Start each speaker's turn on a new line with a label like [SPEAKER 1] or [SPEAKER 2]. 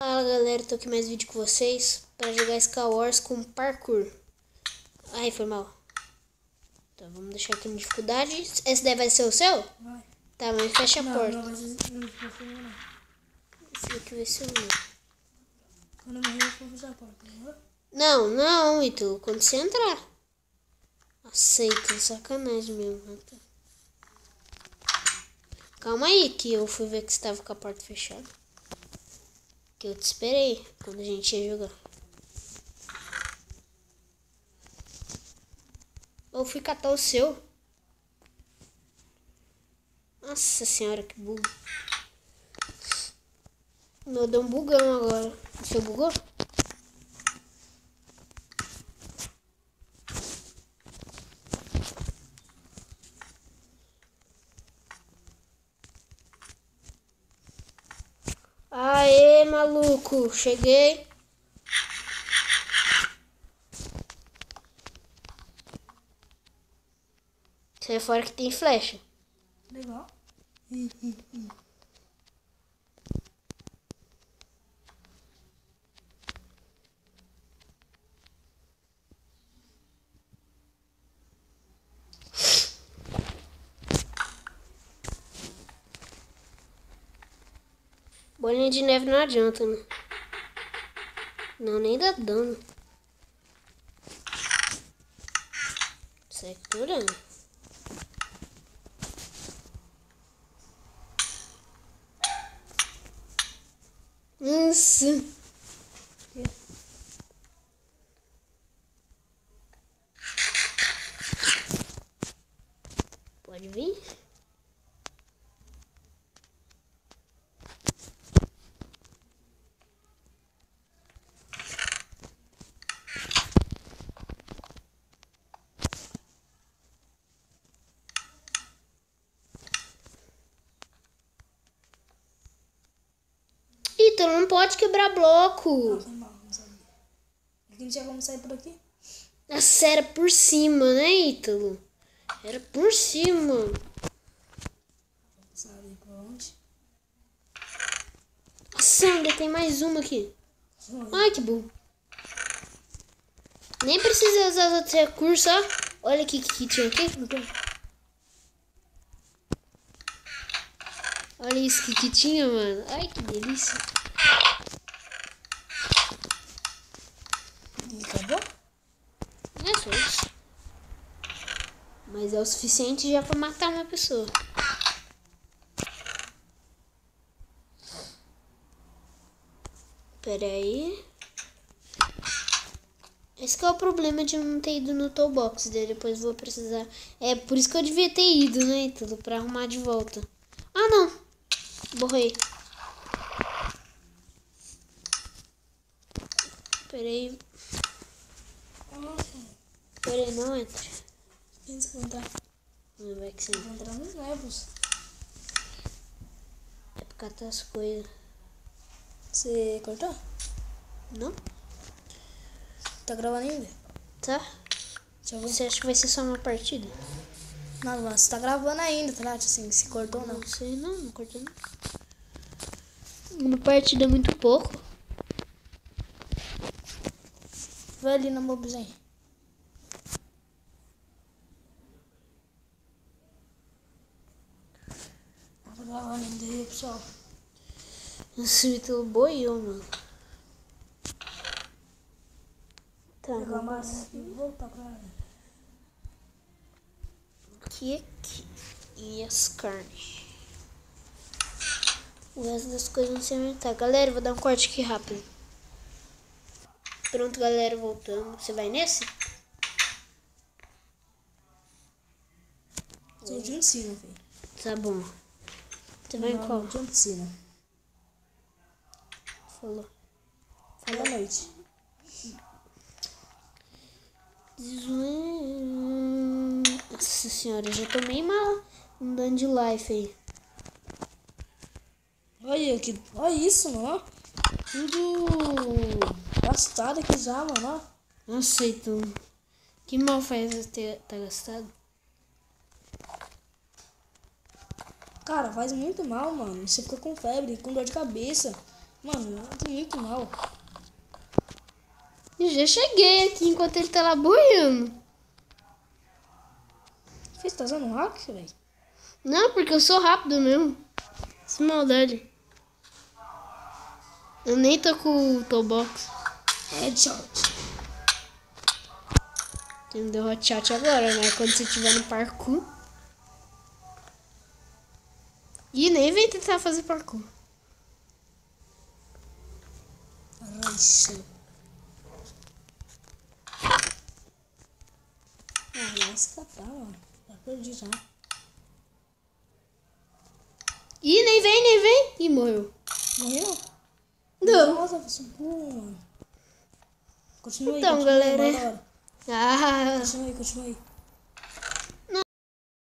[SPEAKER 1] Fala galera, tô aqui mais vídeo com vocês para jogar Skywars com parkour. Ai, foi mal. Então vamos deixar aqui na dificuldade. Esse daí vai ser o seu?
[SPEAKER 2] Vai.
[SPEAKER 1] Tá, mas fecha a porta.
[SPEAKER 2] Não vai ser não.
[SPEAKER 1] Esse daqui vai ser o meu.
[SPEAKER 2] Quando eu morrer, eu vou fechar a porta, não?
[SPEAKER 1] Não, Ítalo, quando você entrar. Aceita, sacanagem mesmo. Calma aí, que eu fui ver que você tava com a porta fechada. Que eu te esperei quando a gente ia jogar. Eu fui catar o seu. Nossa senhora, que bug. Meu, deu um bugão agora. O seu bugou? Aê, maluco, cheguei. Sai fora que tem flecha.
[SPEAKER 2] Legal.
[SPEAKER 1] Bolinha de neve não adianta, né? Não, nem dá dano. Sai curando. Nossa. Pode vir? Ítalo, não pode quebrar bloco.
[SPEAKER 2] Não, foi mal, não sabia. Aqui não tinha como sair por aqui?
[SPEAKER 1] Nossa, era por cima, né, Ítalo? Era por cima.
[SPEAKER 2] Sabe pra onde?
[SPEAKER 1] Nossa, ainda tem mais uma aqui. Ai, que burro. Nem precisa usar os outros recursos, ó. Olha aqui que tinha aqui. Olha isso que tinha, mano. Ai, que delícia.
[SPEAKER 2] E acabou?
[SPEAKER 1] Não é só isso. Mas é o suficiente já pra matar uma pessoa. Pera aí. Esse que é o problema de não ter ido no toolbox. Daí depois vou precisar... É por isso que eu devia ter ido, né? Tudo pra arrumar de volta. Ah, não. Borrei. Pera aí. Pera aí, não entra.
[SPEAKER 2] Pensa que entrar.
[SPEAKER 1] Não vai que sim.
[SPEAKER 2] Vou entrar nos levels.
[SPEAKER 1] É pra catar as coisas.
[SPEAKER 2] Você cortou?
[SPEAKER 1] Não?
[SPEAKER 2] Tá gravando ainda?
[SPEAKER 1] Tá?
[SPEAKER 2] Deixa eu ver.
[SPEAKER 1] Você acha que vai ser só uma partida?
[SPEAKER 2] Não, mas você tá gravando ainda, tá? Assim, se cortou ou não.
[SPEAKER 1] Não sei, não cortou não. Uma partida é muito pouco.
[SPEAKER 2] Vai ali na mobzinha. Tá gravando ainda aí, pessoal.
[SPEAKER 1] Nossa, o Ítalo boiou, mano. Tá,
[SPEAKER 2] Pegar a massa e voltar pra ela.
[SPEAKER 1] aqui. E as carnes. O resto das coisas não sei onde tá. Galera, vou dar um corte aqui rápido. Pronto, galera, voltando. Você vai nesse?
[SPEAKER 2] Sou de ensino, filho.
[SPEAKER 1] Tá bom. Você vai em qual?
[SPEAKER 2] De ensino.
[SPEAKER 1] Falou.
[SPEAKER 2] Boa noite.
[SPEAKER 1] Nossa senhora, eu já tomei mal um dano de life aí.
[SPEAKER 2] Olha isso, mano. Tudo gastado aqui já, mano.
[SPEAKER 1] Nossa, então. Que mal faz ter tá gastado?
[SPEAKER 2] Cara, faz muito mal, mano. Você fica com febre, com dor de cabeça. Mano, eu tô muito mal.
[SPEAKER 1] Eu já cheguei aqui enquanto ele tá lá boiando.
[SPEAKER 2] Você tá usando um hack, velho?
[SPEAKER 1] Não, porque eu sou rápido mesmo. Sem maldade. Eu nem tô com o Toolbox.
[SPEAKER 2] Headshot.
[SPEAKER 1] Tem deu headshot agora, né? Quando você estiver no parkour. E nem vem tentar fazer parkour.
[SPEAKER 2] Isso. Ah, vai escapar, mano. Já perdi já.
[SPEAKER 1] Ih, nem vem, nem vem. Ih, morreu.
[SPEAKER 2] Morreu?
[SPEAKER 1] Não.
[SPEAKER 2] Nossa, você burro, mano. Continua aí,
[SPEAKER 1] Então,
[SPEAKER 2] continua aí,
[SPEAKER 1] galera.
[SPEAKER 2] bora.
[SPEAKER 1] Ah,
[SPEAKER 2] Continua aí, continua aí.